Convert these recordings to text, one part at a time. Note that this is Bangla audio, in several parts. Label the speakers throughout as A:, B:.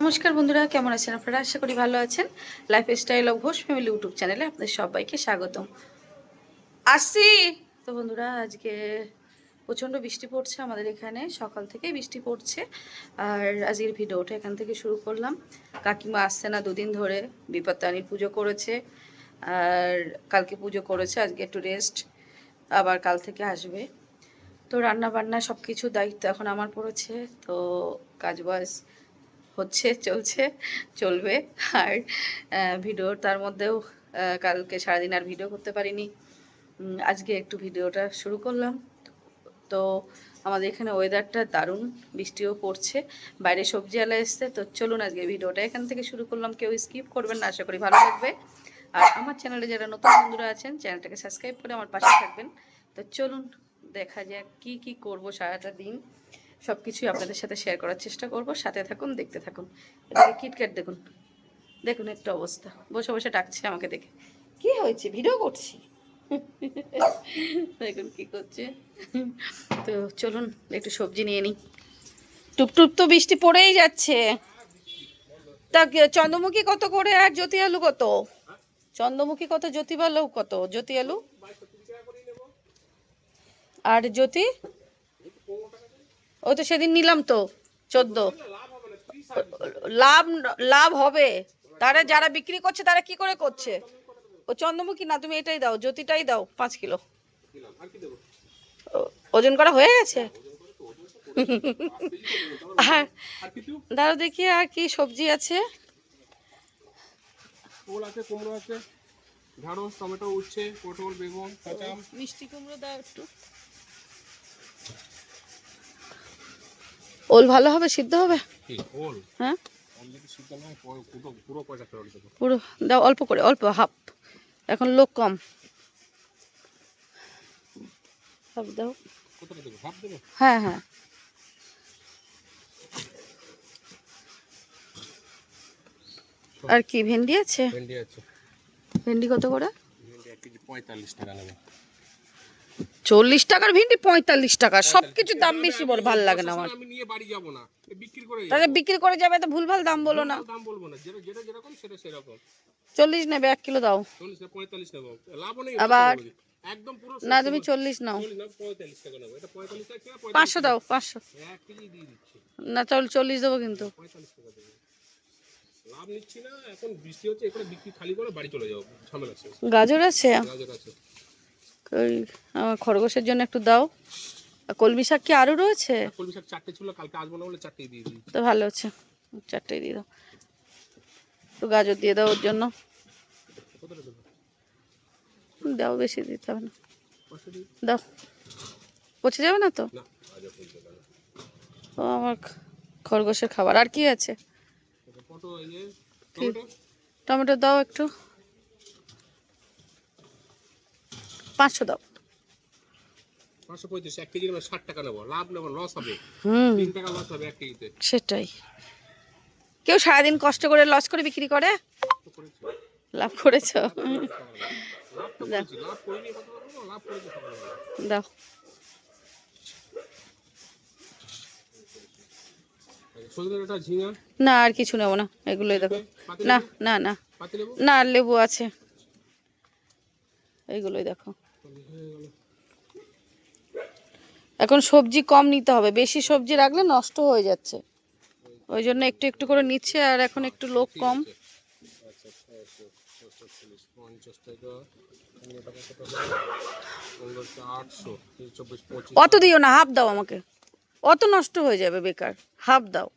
A: নমস্কার বন্ধুরা, কেমন আছেন আপনারা? আশা করি ভালো আছেন। Lifestyle of Ghosh family YouTube চ্যানেলে আপনাদের সবাইকে স্বাগতম। আসছি তো বন্ধুরা, আজকে প্রচণ্ড বৃষ্টি পড়ছে আমাদের এখানে, সকাল থেকেই বৃষ্টি পড়ছে। আর আজকের ভিডিওটা এখান থেকে শুরু করলাম। কাকিমা আসছে না দুদিন ধরে, বিপত্তারিণীর পুজো করেছে আর কালকে পুজো করেছে, আজকে একটু রেস্ট, আবার কাল থেকে আসবে। তো রান্না বান্না সব কিছু দায়িত্ব এখন আমার পড়েছে। তো কাজবাজ হচ্ছে, চলছে, চলবে। আর ভিডিও তার মধ্যেও কালকে সারাদিন আর ভিডিও করতে পারিনি, আজকে একটু ভিডিওটা শুরু করলাম। তো আমাদের এখানে ওয়েদারটা দারুণ, বৃষ্টিও পড়ছে, বাইরে সবজিওয়ালা এসছে। তো চলুন আজকে ভিডিওটা এখান থেকে শুরু করলাম। কেউ স্কিপ করবেন না, আশা করি ভালো লাগবে। আর আমার চ্যানেলে যারা নতুন বন্ধুরা আছেন, চ্যানেলটাকে সাবস্ক্রাইব করে আমার পাশে থাকবেন। তো চলুন দেখা যাক কি কি করব সারাটা দিন, সব কিছুই আপনাদের সাথে শেয়ার করার চেষ্টা করব। সাথে থাকুন, দেখতে থাকুন। এদিকে কিটক্যাট দেখুন, দেখুন একটা অবস্থা, বসে বসে ডাকছে আমাকে দেখে। কি হয়েছে? ভিডিও করছি। দেখুন কি করছে। তো চলুন একটু সবজি নিয়ে নিই। টুপটুপ তো বৃষ্টি পড়েই যাচ্ছে। তা চন্দ্রমুখী কত করে আর জ্যোতি আলু কত? চন্দ্রমুখী কত, জ্যোতি আলু কত? জ্যোতি আলু আর জ্যোতি, ওই তো সেদিন নিলাম তো 14। লাভ লাভ হবে, তারা যারা বিক্রি করছে তারা কি করে করছে? ও চন্দ্রমুখী না, তুমি এটাই দাও, জ্যোতিটাই দাও 5 কিলো। ওজন করা হয়ে গেছে। আর দাঁড়াও দেখি আর কি সবজি আছে।
B: ওল আছে, কুমড়ো আছে, ঢ্যাঁড়স, টমেটো, উচ্ছে, পটল, বেগুন, কাঁচা আম।
A: মিষ্টি কুমড়ো দাও একটু। ওল ভালো হবে, সিদ্ধ হবে?
B: কি ওল?
A: হ্যাঁ
B: ওল যদি সিদ্ধ না হয় পুরো পয়সা ফেরত দেবো।
A: পুরো দাও, অল্প করে, অল্প হাফ, এখন লোক কম। হাফ দাও।
B: কতটা দেবো? হাফ দেবো?
A: হ্যাঁ হ্যাঁ। আর কি ভেন্ডি আছে?
B: ভেন্ডি আছে।
A: ভেন্ডি কত করে?
B: ভেন্ডি 1 কেজি 45 টাকা নেবে।
A: 40 টাকার ভেন্ডি 45 টাকা? সব কিছুর দাম বেশি, বড় ভাল লাগে না আমার।
B: আমি নিয়ে বাড়ি যাব না, বিক্রি করে
A: তাহলে
B: যাব।
A: বিক্রি করে যাবে তো ভুলভাল দাম বলো না।
B: দাম বলবো না, যেটা যেটা যেরকম সেটা সেরকম।
A: 40 নেবে, 1 কিলো দাও।
B: 40 না 45 নেব, লাভ নেই।
A: আবার
B: একদম পুরো
A: না, তুমি 40 নাও।
B: 40 না 45 টাকা নেব। এটা 45 টাকা,
A: 500 দাও, 500।
B: 1 কেজি দিয়ে দিচ্ছি।
A: না চল, 40 দেবো কিন্তু।
B: 45 টাকা দেবো। লাভ নিচ্ছি না, এখন বৃষ্টি হচ্ছে, এখানে বিক্রি খালি করে বাড়ি চলে যাও, ঝামেলা শেষ।
A: গাজর আছে?
B: গাজর আছে।
A: ওই আমার খরগোশের জন্য একটু দাও। আর কলমি শাক কি আরও রয়েছে?
B: কলমি শাক 4টে ছিল, কালকে আসবো না বলে 4টেই দিয়ে দিয়েছি।
A: তো ভালো আছে, 4টাই দিয়ে দাও। একটু গাজর দিয়ে দাও ওর জন্য।
B: কতটা দেবো?
A: দাও, বেশি দিতে হবে না,
B: 500 দিই।
A: দাও। পচে যাবে না তো?
B: না, আজ পয়সা দাও।
A: ও আমার খরগোশের খাবার। আর কি আছে?
B: পটল, এই যে টমেটো।
A: টমেটো দাও একটু, 500 দাও।
B: 535, 1 কেজি নেবো, 60 টাকা নেবো, লাভ নেবো, লস হবে। 3 টাকা লস হবে 1 কেজিতে।
A: সেটাই, কেউ সারাদিন কষ্ট করে লস করে বিক্রি করে?
B: তো করেছি।
A: লাভ করেছো?
B: লাভ তো করেছি, লাভ করিনি কত বলবো, লাভ করেছি সকালবেলা।
A: দাও।
B: সজনে ডাঁটা, ঝিঙা।
A: না আর কিছু নেবো না, এগুলোই দেখো। না না না
B: পাতি লেবু।
A: না, লেবু আছে, এইগুলোই দেখো। এখন সবজি কম নিতে হবে, বেশি সবজি রাখলে নষ্ট হয়ে যাচ্ছে, ওই জন্য একটু একটু করে নিচ্ছে। আর এখন একটু লোক কম।
B: আচ্ছা 640, 50 টাকা, 15 টাকা, কত হলো? 15 800, 24, 25।
A: অত দিও না, হাফ দাও আমাকে, অত নষ্ট হয়ে যাবে বেকার, হাফ দাও।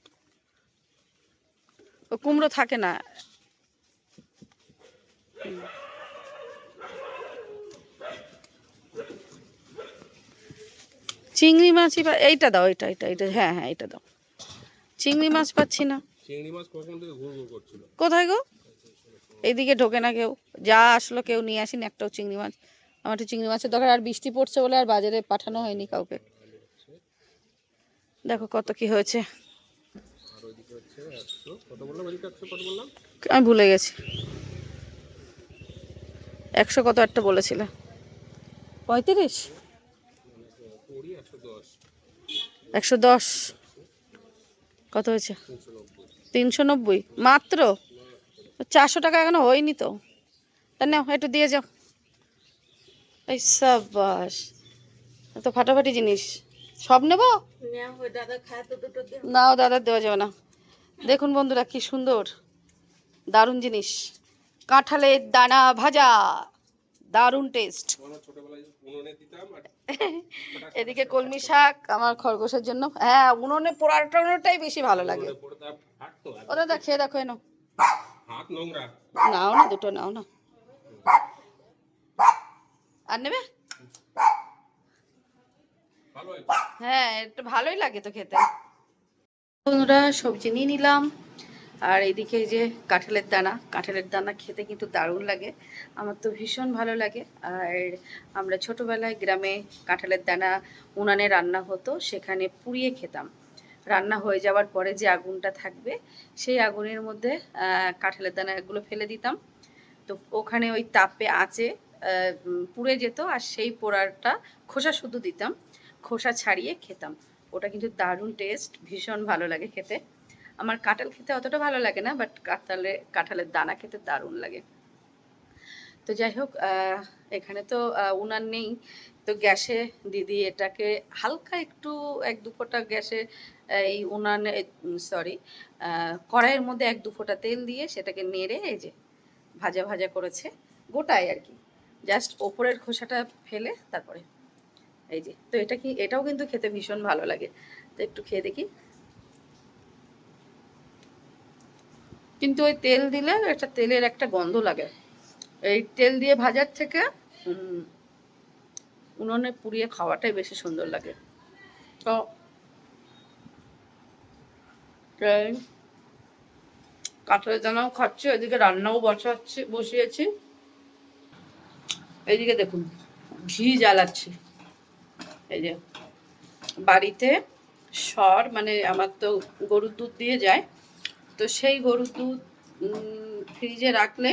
A: ও কুমড়ো থাকে না। চিংড়ি মাছই এইটা দাও, এটা এটা এটা, হ্যাঁ হ্যাঁ এটা দাও। চিংড়ি মাছ পাচ্ছি না।
B: চিংড়ি মাছ কখন থেকে ঘুর ঘুর করছিল।
A: কোথায় গো? এইদিকে ঢোকে না কেউ, যা আসলো কেউ নিয়ে আসেনি একটাও চিংড়ি মাছ। আমার একটু চিংড়ি মাছের দরকার, আর বৃষ্টি পড়ছে বলে আর বাজারে পাঠানো হয়নি কাউকে। দেখো কত কি হয়েছে।
B: আর ওইদিকে হচ্ছে 100, কত বললাম? ওইদিকে 100 কত বললাম?
A: আমি ভুলে গেছি, 100 কত একটা বলেছিলে? 35?
B: 20, 110,
A: 110 কত হয়েছে?
B: 390।
A: 390 মাত্র? 400 টাকা এখনো হয়নি তো। তা নাও একটু দিয়ে যাও। এই সাবাস, তো ফাটাফাটি জিনিস। সব নেবো? নাও দাদা, দেওয়া যাবে না। দেখুন বন্ধুরা কি সুন্দর দারুণ জিনিস, কাঁঠালের দানা ভাজা, দারুণ টেস্ট।
B: আমরা ছোটবেলায় উনুনে দিতাম আর
A: এদিকে কলমি শাক আমার খরগোশের জন্য। হ্যাঁ, উনুনে পোড়াটাই বেশি ভালো লাগে।
B: উনুনে পড়তাম, ফাটতো আর
A: ও দাদা খেয়ে দেখো, এনো।
B: হাত নোংরা।
A: নাও না, দুটো নাও না। আর নেবে?
B: ভালো হয়।
A: হ্যাঁ, এটা ভালোই লাগে তো খেতে। বন্ধুরা সবজি নিয়ে নিলাম, আর এইদিকে এই যে কাঁঠালের দানা খেতে কিন্তু দারুণ লাগে, আমার তো ভীষণ ভালো লাগে। আর আমরা ছোটোবেলায় গ্রামে কাঁঠালের দানা উনানে রান্না হতো, সেখানে পুড়িয়ে খেতাম। রান্না হয়ে যাওয়ার পরে যে আগুনটা থাকবে, সেই আগুনের মধ্যে কাঁঠালের দানাগুলো ফেলে দিতাম। তো ওখানে ওই তাপে আঁচে পুড়ে যেত, আর সেই পোড়াটা খোসা শুধু দিতাম, খোসা ছাড়িয়ে খেতাম। ওটা কিন্তু দারুণ টেস্ট, ভীষণ ভালো লাগে খেতে। আমার কাঁঠাল খেতে অতটা ভালো লাগে না, বাট কাঁঠালের দানা খেতে দারুণ লাগে। তো যাই হোক, এখানে তো উনান নেই, তো গ্যাসে দিদি এটাকে হালকা একটু 1-2 ফোঁটা গ্যাসে এই উনানে, সরি, কড়াইয়ের মধ্যে 1-2 ফোঁটা তেল দিয়ে সেটাকে নেড়ে এই যে ভাজা ভাজা করেছে, গোটাই আর কি, জাস্ট ওপরের খোসাটা ফেলে তারপরে এই যে। তো এটাও কিন্তু খেতে ভীষণ ভালো লাগে। তো একটু খেয়ে দেখি। কিন্তু ওই তেল দিলে একটা তেলের একটা গন্ধ লাগে, এই তেল দিয়ে ভাজার থেকে উনুনে পুড়িয়ে খাওয়াটাই বেশি সুন্দর লাগে। তো কাঁঠালের দানাও খাচ্ছি, এদিকে রান্নাও বসিয়েছি। এইদিকে দেখুন ঘি জ্বালাচ্ছি। এই যে বাড়িতে মানে আমার তো গরুর দুধ দিয়ে যায়, তো সেই গরুর দুধ ফ্রিজে রাখলে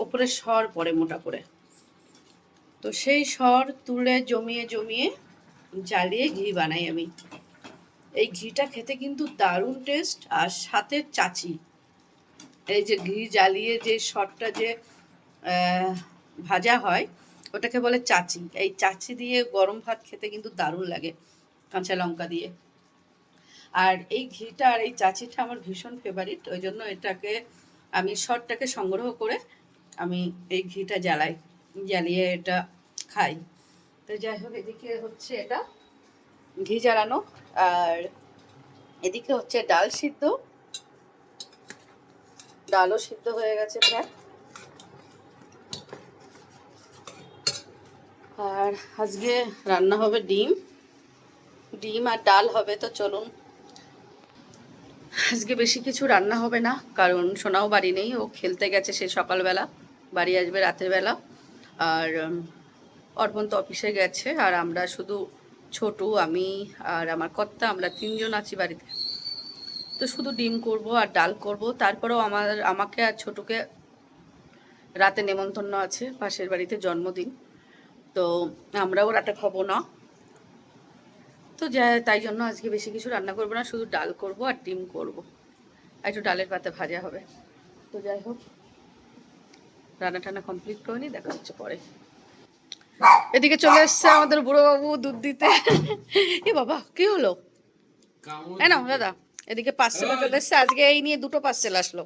A: ওপরে সর পড়ে মোটা করে, তো সেই সর তুলে জমিয়ে জমিয়ে জ্বালিয়ে ঘি বানাই আমি। এই ঘিটা খেতে কিন্তু দারুণ টেস্ট, আর সাথে চাচি, এই যে ঘি জ্বালিয়ে যে সরটা যে ভাজা হয় ওটাকে বলে চাচি। এই চাচি দিয়ে গরম ভাত খেতে কিন্তু দারুণ লাগে, কাঁচা লঙ্কা দিয়ে। আর এই ঘিটা আর এই চাচিটা আমার ভীষণ ফেভারিট, ওই জন্য এটাকে আমি সরটাকে সংগ্রহ করে আমি এই ঘিটা জ্বালিয়ে এটা খাই। তো যাই হোক, এদিকে হচ্ছে এটা ঘি জ্বালানো, আর এদিকে হচ্ছে ডাল সিদ্ধ, ডালও সিদ্ধ হয়ে গেছে প্রায়। আর আজকে রান্না হবে ডিম আর ডাল হবে। তো চলুন, আজকে বেশি কিছু রান্না হবে না, কারণ সোনাও বাড়ি নেই, ও খেলতে গেছে সে সকালবেলা, বাড়ি আসবে রাতের বেলা। আর অর্পণ তো অফিসে গেছে, আর আমরা শুধু ছোটু, আমি আর আমার কর্তা, আমরা 3 জন আছি বাড়িতে। তো শুধু ডিম করব আর ডাল করব। তারপরেও আমাকে আর ছোটুকে রাতে নেমন্তন্ন আছে, পাশের বাড়িতে জন্মদিন, তো আমরাও রাতে খাবো না। তো তাই জন্য আজকে বেশি কিছু রান্না করবো না, শুধু ডাল করব আর ডিম করব, আর একটু ডালের পাতে ভাজা হবে। তো যাই হোক, রান্না টান্না কমপ্লিট করে নি, দেখা হচ্ছে পরে। এদিকে চলে এসছে আমাদের বুড়ো বাবু দুধ দিতে। এ বাবা, কি হলো? না দাদা, এদিকে পার্সেল চলে এসছে আজকে, এই নিয়ে 2টো পার্সেল আসলো,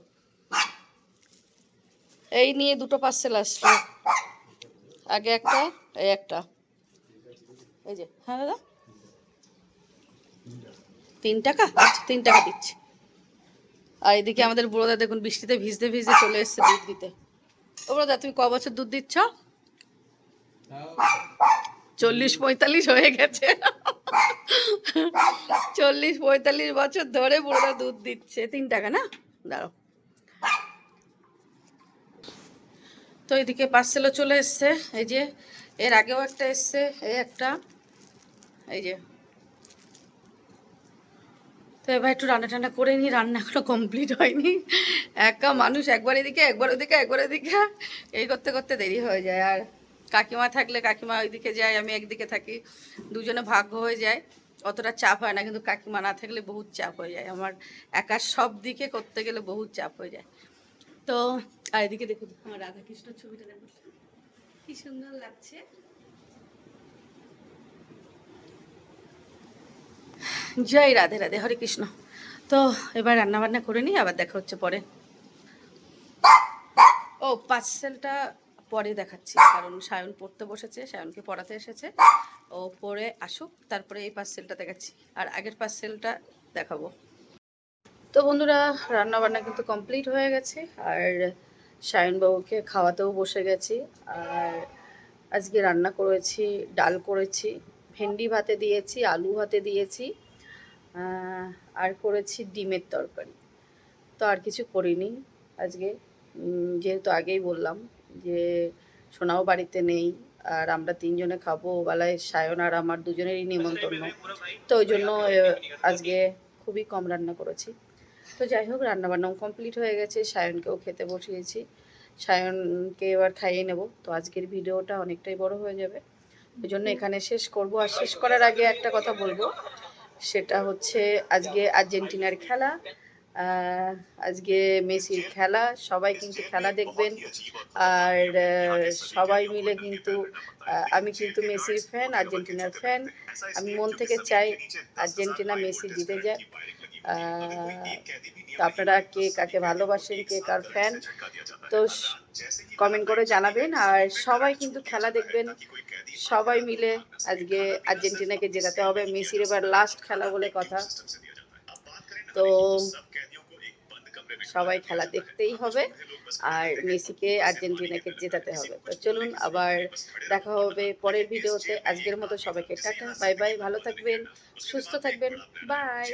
A: আগে একটা, এই একটা, এই যে। হ্যাঁ দাদা, 3 টাকা? আচ্ছা 3 টাকা দিচ্ছি। আর এদিকে আমাদের বুড়োদা দেখুন বৃষ্টিতে ভিজতে ভিজতে চলে এসছে দুধ দিতে। ও বুড়োদা, তুমি ক বছর দুধ দিচ্ছ? 40-45 হয়ে গেছে। 40-45 বছর ধরে বুড়োদা দুধ দিচ্ছে। 3 টাকা না? দাঁড়াও। তো এদিকে পার্সেলও চলে এসছে, এই যে এর আগেও একটা এসছে, এই একটা, এই যে। তো এবার একটু রান্না টান্না করে নিই, রান্না এখনো কমপ্লিট হয়নি, একা মানুষ, একবার এদিকে একবার ওদিকে এই করতে করতে দেরি হয়ে যায়। আর কাকিমা থাকলে কাকিমা ওইদিকে যায়, আমি একদিকে থাকি, দুজনে ভাগ্য হয়ে যায়। অতটা চাপ হয় না, কিন্তু কাকিমা না থাকলে বহুত চাপ হয়ে যায় আমার, একা সব দিকে করতে গেলে বহুত চাপ হয়ে যায়। তো আর এদিকে দেখুন আমার রাধাকৃষ্ণ ছবিটা দেখুন কি সুন্দর লাগছে। জয় রাধে রাধে, হরে কৃষ্ণ। তো এবার রান্না বান্না করে নিই, আবার দেখা হচ্ছে পরে। ও পার্সেলটা পরে দেখাচ্ছি, কারণ সায়ন পড়তে বসেছে, সায়নকে পড়াতে এসেছে, ও পড়ে আসুক তারপরে এই পার্সেলটা দেখাচ্ছি, আর আগের পার্সেলটা দেখাবো। তো বন্ধুরা রান্না বান্না কিন্তু কমপ্লিট হয়ে গেছে, আর সায়নবাবুকে খাওয়াতেও বসে গেছি। আর আজকে রান্না করেছি, ডাল করেছি, ভেন্ডি ভাতে দিয়েছি, আলু ভাতে দিয়েছি, আর করেছি ডিমের তরকারি। তো আর কিছু করিনি আজকে, যেহেতু আগেই বললাম যে সোনাও বাড়িতে নেই, আর আমরা তিনজনে খাবো, বেলায় সায়ন আর আমার দুজনেরই নিমন্ত্রণ, তো ওই জন্য আজকে খুবই কম রান্না করেছি। তো যাই হোক রান্নাবান্নাও কমপ্লিট হয়ে গেছে, সায়নকেও খেতে বসিয়েছি, সায়নকে এবার খাইয়ে নেব। তো আজকের ভিডিওটা অনেকটাই বড় হয়ে যাবে, ওই জন্য এখানে শেষ করব। আর শেষ করার আগে একটা কথা বলবো, সেটা হচ্ছে আজকে আর্জেন্টিনার খেলা, আজকে মেসির খেলা, সবাই কিন্তু খেলা দেখবেন। আর সবাই মিলে কিন্তু আমি কিন্তু মেসির ফ্যান, আর্জেন্টিনার ফ্যান, আমি মন থেকে চাই আর্জেন্টিনা মেসি জিতে যায়। তো আপনারা কে কাকে ভালোবাসেন, কে কার ফ্যান, তো কমেন্ট করে জানাবেন। আর সবাই কিন্তু খেলা দেখবেন, সবাই মিলে আজকে আর্জেন্টিনাকে জেতাতে হবে, মেসির এবার লাস্ট খেলা বলে কথা, তো সবাই খেলা দেখতেই হবে, আর মেসিকে আর্জেন্টিনাকে জেতাতে হবে। তো চলুন আবার দেখা হবে পরের ভিডিওতে। আজকের মতো সবাইকে টাটা, বাই বাই, ভালো থাকবেন, সুস্থ থাকবেন, বাই।